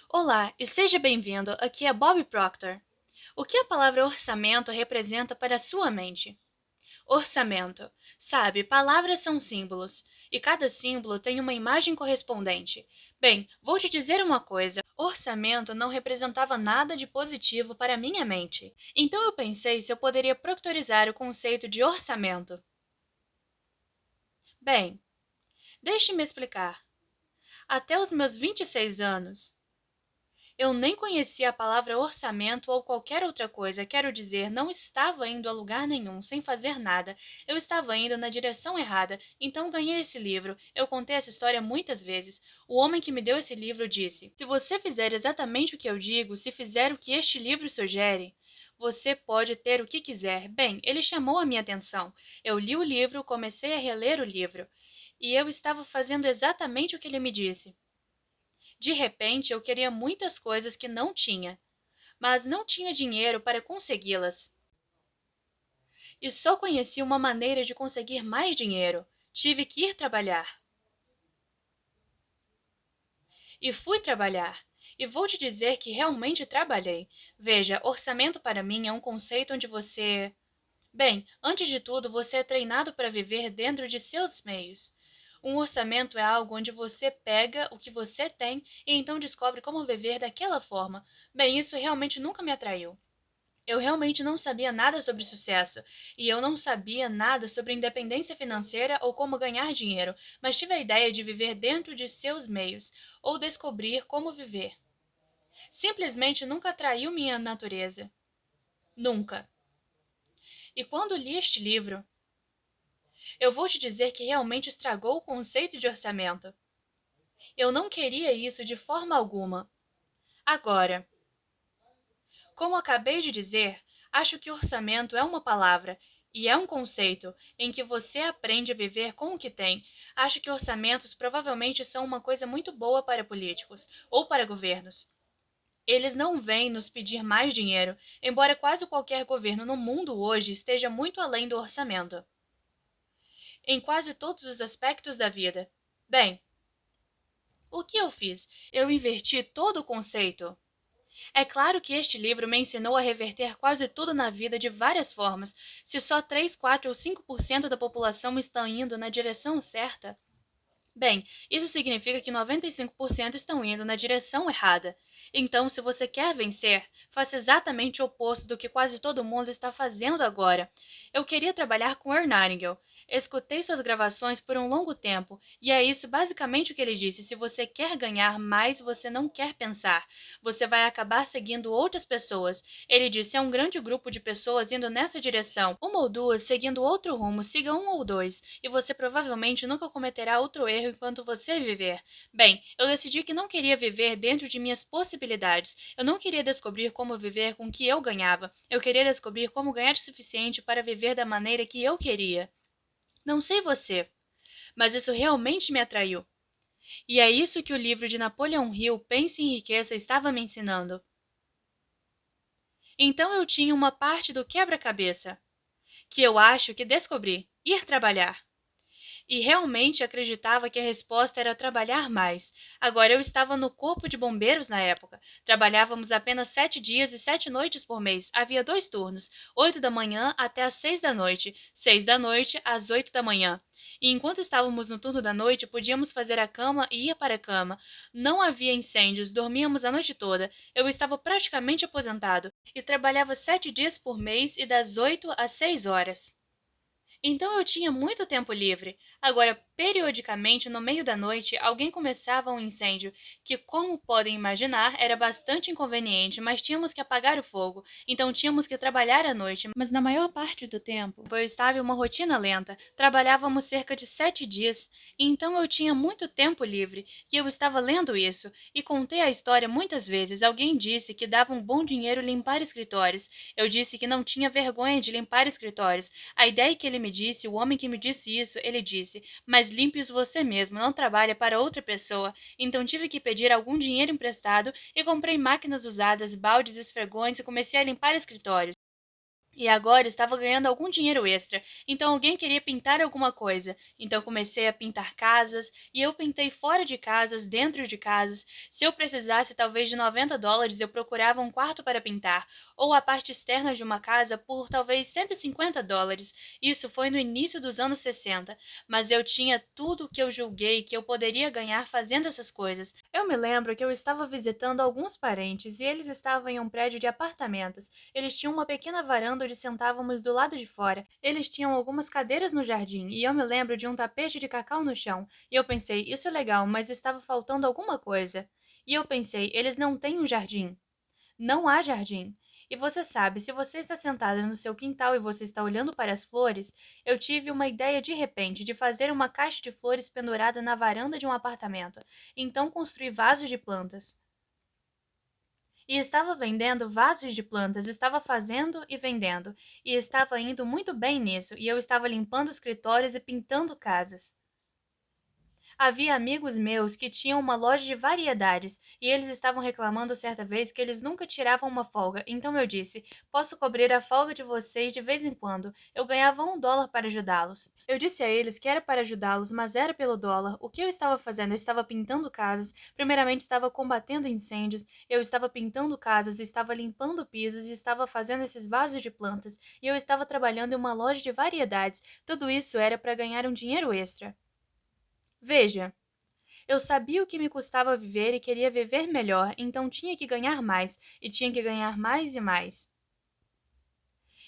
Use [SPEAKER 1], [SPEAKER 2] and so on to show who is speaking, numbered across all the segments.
[SPEAKER 1] Olá e seja bem-vindo. Aqui é Bob Proctor. O que a palavra orçamento representa para a sua mente? Orçamento. Sabe, palavras são símbolos, e cada símbolo tem uma imagem correspondente. Bem, vou te dizer uma coisa: orçamento não representava nada de positivo para minha mente. Então eu pensei se eu poderia proctorizar o conceito de orçamento. Bem, deixe-me explicar. Até os meus 26 anos, eu nem conhecia a palavra orçamento ou qualquer outra coisa, quero dizer, não estava indo a lugar nenhum, sem fazer nada. Eu estava indo na direção errada, então ganhei esse livro. Eu contei essa história muitas vezes. O homem que me deu esse livro disse: Se você fizer exatamente o que eu digo, se fizer o que este livro sugere, você pode ter o que quiser. Bem, ele chamou a minha atenção. Eu li o livro, comecei a reler o livro, e eu estava fazendo exatamente o que ele me disse. De repente, eu queria muitas coisas que não tinha, mas não tinha dinheiro para consegui-las. E só conheci uma maneira de conseguir mais dinheiro. Tive que ir trabalhar. E fui trabalhar. E vou te dizer que realmente trabalhei. Veja, orçamento para mim é um conceito onde você... Bem, antes de tudo, você é treinado para viver dentro de seus meios. Um orçamento é algo onde você pega o que você tem e então descobre como viver daquela forma. Bem, isso realmente nunca me atraiu. Eu realmente não sabia nada sobre sucesso, e eu não sabia nada sobre independência financeira ou como ganhar dinheiro, mas tive a ideia de viver dentro de seus meios, ou descobrir como viver. Simplesmente nunca atraiu minha natureza. Nunca. E quando li este livro, eu vou te dizer que realmente estragou o conceito de orçamento. Eu não queria isso de forma alguma. Agora, como acabei de dizer, acho que orçamento é uma palavra e é um conceito em que você aprende a viver com o que tem. Acho que orçamentos provavelmente são uma coisa muito boa para políticos ou para governos. Eles não vêm nos pedir mais dinheiro, embora quase qualquer governo no mundo hoje esteja muito além do orçamento, em quase todos os aspectos da vida. Bem, o que eu fiz? Eu inverti todo o conceito. É claro que este livro me ensinou a reverter quase tudo na vida de várias formas. Se só 3, 4 ou 5% da população estão indo na direção certa, bem, isso significa que 95% estão indo na direção errada. Então, se você quer vencer, faça exatamente o oposto do que quase todo mundo está fazendo agora. Eu queria trabalhar com Earl Nightingale. Escutei suas gravações por um longo tempo, e é isso basicamente o que ele disse. Se você quer ganhar mais, você não quer pensar. Você vai acabar seguindo outras pessoas. Ele disse, é um grande grupo de pessoas indo nessa direção. Uma ou duas seguindo outro rumo, siga um ou dois, e você provavelmente nunca cometerá outro erro enquanto você viver. Bem, eu decidi que não queria viver dentro de minhas possibilidades. Eu não queria descobrir como viver com o que eu ganhava. Eu queria descobrir como ganhar o suficiente para viver da maneira que eu queria. Não sei você, mas isso realmente me atraiu. E é isso que o livro de Napoleon Hill, Pense em Riqueza, estava me ensinando. Então eu tinha uma parte do quebra-cabeça, que eu acho que descobri: ir trabalhar. E realmente acreditava que a resposta era trabalhar mais. Agora eu estava no corpo de bombeiros na época. Trabalhávamos apenas 7 dias e 7 noites por mês. Havia 2 turnos, 8 da manhã até às 6 da noite, 6 da noite às 8 da manhã. E enquanto estávamos no turno da noite, podíamos fazer a cama e ir para a cama. Não havia incêndios, dormíamos a noite toda. Eu estava praticamente aposentado e trabalhava 7 dias por mês e das 8 às 6 horas. Então eu tinha muito tempo livre. Agora, periodicamente, no meio da noite, alguém começava um incêndio, que, como podem imaginar, era bastante inconveniente, mas tínhamos que apagar o fogo, então tínhamos que trabalhar à noite. Mas na maior parte do tempo, eu estava em uma rotina lenta. Trabalhávamos cerca de 7 dias, e então eu tinha muito tempo livre, e eu estava lendo isso, e contei a história muitas vezes. Alguém disse que dava um bom dinheiro limpar escritórios. Eu disse que não tinha vergonha de limpar escritórios. A ideia que ele me disse, o homem que me disse isso, ele disse, mas limpe-os você mesmo, não trabalha para outra pessoa. Então tive que pedir algum dinheiro emprestado e comprei máquinas usadas, baldes, esfregões e comecei a limpar escritórios. E agora estava ganhando algum dinheiro extra, então alguém queria pintar alguma coisa. Então comecei a pintar casas, e eu pintei fora de casas, dentro de casas. Se eu precisasse talvez de US$ 90, eu procurava um quarto para pintar, ou a parte externa de uma casa por talvez US$ 150. Isso foi no início dos anos 60, mas eu tinha tudo o que eu julguei que eu poderia ganhar fazendo essas coisas. Eu me lembro que eu estava visitando alguns parentes e eles estavam em um prédio de apartamentos. Eles tinham uma pequena varanda onde sentávamos do lado de fora. Eles tinham algumas cadeiras no jardim e eu me lembro de um tapete de cacau no chão. E eu pensei, isso é legal, mas estava faltando alguma coisa. E eu pensei, eles não têm um jardim. Não há jardim. E você sabe, se você está sentada no seu quintal e você está olhando para as flores, eu tive uma ideia de repente de fazer uma caixa de flores pendurada na varanda de um apartamento. Então construí vasos de plantas. E estava vendendo vasos de plantas, estava fazendo e vendendo, e estava indo muito bem nisso, e eu estava limpando escritórios e pintando casas. Havia amigos meus que tinham uma loja de variedades, e eles estavam reclamando certa vez que eles nunca tiravam uma folga, então eu disse, posso cobrir a folga de vocês de vez em quando. Eu ganhava US$ 1 para ajudá-los. Eu disse a eles que era para ajudá-los, mas era pelo dólar. O que eu estava fazendo? Eu estava pintando casas, primeiramente estava combatendo incêndios, eu estava pintando casas, estava limpando pisos e estava fazendo esses vasos de plantas, e eu estava trabalhando em uma loja de variedades. Tudo isso era para ganhar um dinheiro extra. Veja, eu sabia o que me custava viver e queria viver melhor, então tinha que ganhar mais, e tinha que ganhar mais e mais.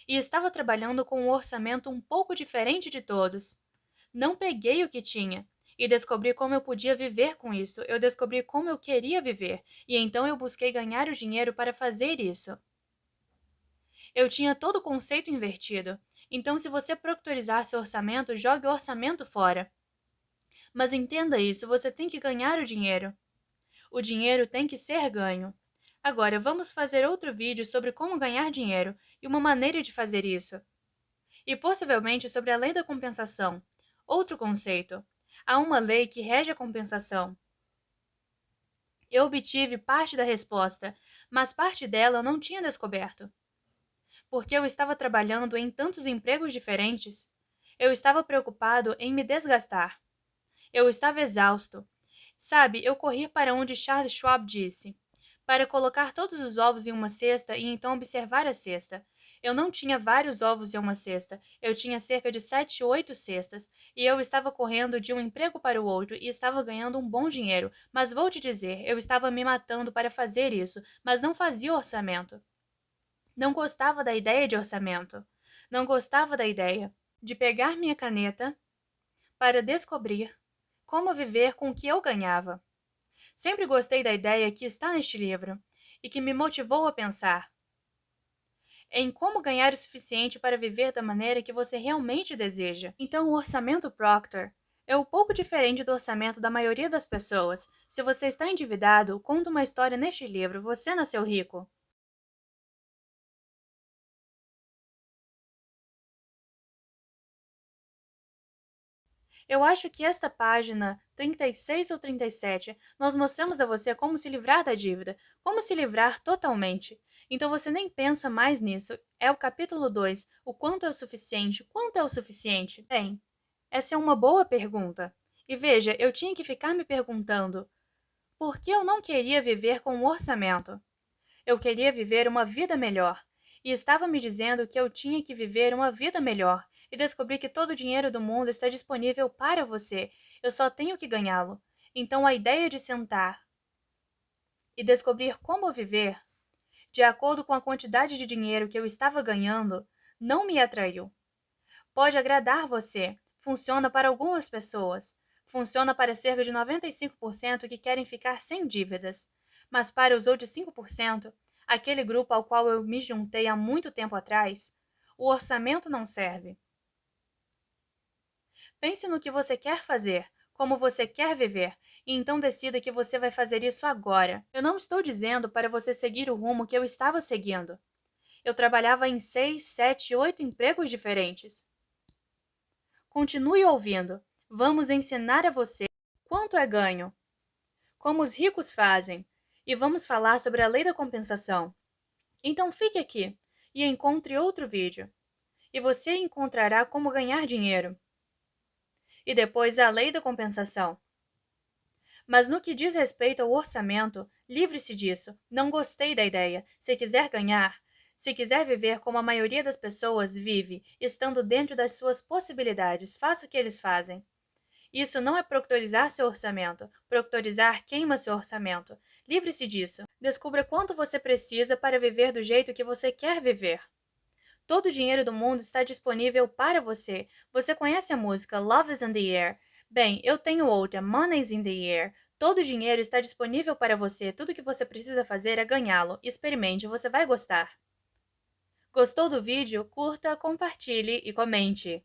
[SPEAKER 1] E estava trabalhando com um orçamento um pouco diferente de todos. Não peguei o que tinha, e descobri como eu podia viver com isso. Eu descobri como eu queria viver, e então eu busquei ganhar o dinheiro para fazer isso. Eu tinha todo o conceito invertido. Então, se você proctorizar seu orçamento, jogue o orçamento fora. Mas entenda isso, você tem que ganhar o dinheiro. O dinheiro tem que ser ganho. Agora, vamos fazer outro vídeo sobre como ganhar dinheiro e uma maneira de fazer isso. E possivelmente sobre a lei da compensação. Outro conceito. Há uma lei que rege a compensação. Eu obtive parte da resposta, mas parte dela eu não tinha descoberto. Porque eu estava trabalhando em tantos empregos diferentes. Eu estava preocupado em me desgastar. Eu estava exausto. Sabe, eu corri para onde Charles Schwab disse, para colocar todos os ovos em uma cesta e então observar a cesta. Eu não tinha vários ovos em uma cesta, eu tinha cerca de 7 ou 8 cestas, e eu estava correndo de um emprego para o outro e estava ganhando um bom dinheiro, mas vou te dizer, eu estava me matando para fazer isso, mas não fazia orçamento. Não gostava da ideia de orçamento. Não gostava da ideia de pegar minha caneta para descobrir como viver com o que eu ganhava. Sempre gostei da ideia que está neste livro e que me motivou a pensar em como ganhar o suficiente para viver da maneira que você realmente deseja. Então, o orçamento Proctor é um pouco diferente do orçamento da maioria das pessoas. Se você está endividado, conta uma história neste livro. Você nasceu rico. Eu acho que esta página 36 ou 37, nós mostramos a você como se livrar da dívida, como se livrar totalmente. Então você nem pensa mais nisso. É o capítulo 2, o quanto é o suficiente? Quanto é o suficiente? Bem, essa é uma boa pergunta. E veja, eu tinha que ficar me perguntando, por que eu não queria viver com um orçamento? Eu queria viver uma vida melhor. E estava me dizendo que eu tinha que viver uma vida melhor. E descobri que todo o dinheiro do mundo está disponível para você. Eu só tenho que ganhá-lo. Então a ideia de sentar e descobrir como viver, de acordo com a quantidade de dinheiro que eu estava ganhando, não me atraiu. Pode agradar você. Funciona para algumas pessoas. Funciona para cerca de 95% que querem ficar sem dívidas. Mas para os outros 5%, aquele grupo ao qual eu me juntei há muito tempo atrás, o orçamento não serve. Pense no que você quer fazer, como você quer viver, e então decida que você vai fazer isso agora. Eu não estou dizendo para você seguir o rumo que eu estava seguindo. Eu trabalhava em 6, 7, 8 empregos diferentes. Continue ouvindo. Vamos ensinar a você quanto é ganho, como os ricos fazem, e vamos falar sobre a lei da compensação. Então fique aqui. e encontre outro vídeo. E você encontrará como ganhar dinheiro. E depois a lei da compensação. Mas no que diz respeito ao orçamento, livre-se disso. Não gostei da ideia. Se quiser ganhar, se quiser viver como a maioria das pessoas vive, estando dentro das suas possibilidades, faça o que eles fazem. Isso não é proctorizar seu orçamento. Proctorizar queima seu orçamento. Livre-se disso. Descubra quanto você precisa para viver do jeito que você quer viver. Todo o dinheiro do mundo está disponível para você. Você conhece a música Love is in the Air? Bem, eu tenho outra, Money is in the Air. Todo o dinheiro está disponível para você. Tudo que você precisa fazer é ganhá-lo. Experimente, você vai gostar. Gostou do vídeo? Curta, compartilhe e comente.